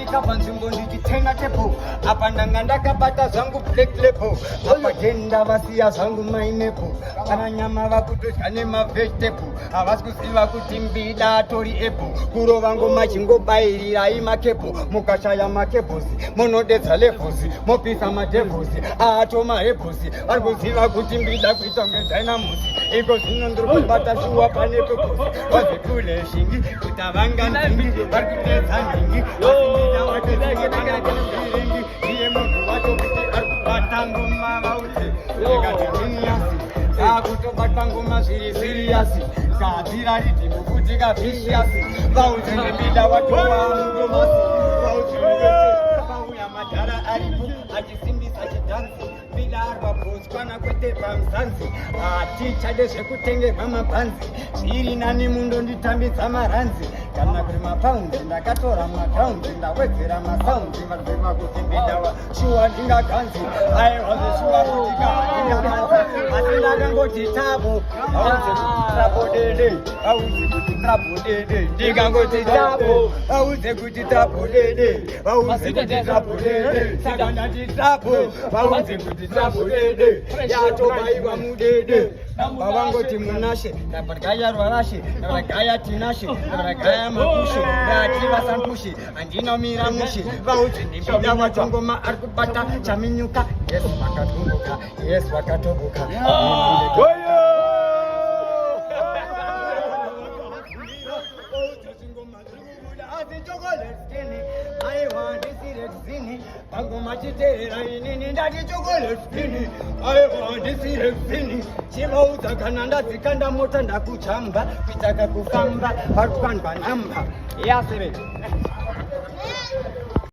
ndasvika panzvimbo ndichitenga tepo apa ndanga ndakabata zvangu black label apa tenda vasiya zvangu mainepo kana nyama vakutodya nemavegetable havasi kuziva kuti Mbida atori apple kurova ngoma chingobairirai makebho mukashaya makebhosi munodedza levhosi mopisa madhevhosi aatoma hebhosi vari kuziva kuti Mbida kuita kunge dynamosi iko zvino ndiri kubata shuwa pane pekosi vazvikule shingi kuti havanganzingi vari kudedza ndingi asinida watezangeangatenziringi iye munhu wacho kuti ari kubata ngoma vauti ikatidhiniasi akutobata ngoma zviri siriyasi kadzira ridhimu kuti kavhishiyasi vauti Mbida watowa mudomasi vauti pauya madhara aripo achisimbisa chidhansi Mbida ari pabotswana kwete pamuzanzi hatichade zvekutengerwa mabhanzi zviri nani mundonditambidza maranzi kana kuri mapaundi ndakatora magaundi ndawedzera masaundi vaziva kuti Mbida shuwa ndingaganzi aivazeshuwa kuti kaindingaganzi asi ndakangoti tabo auze kuti tabo dede auze kuti tabo dede ndikangoti tabo auze kuti tabo dede auze kuti tabo dede saka ndati tabo auze kuti tabo dede yatobaiwa mudede vavangoti munashe ndabargaya rwarashe ndabargaya tinashe ndabargaya makushe ndativa sankushe handinomira mushe vauti Mbida wachongoma ari kubata chaminyuka yes vakatumbuka yes vakatobuka Pangoma chitera inini ndati chocolate skinny ndisire skinny chivauta kana ndadzikanda mota ndakuchamba kuitaka kufamba vari kupandwa namba yasere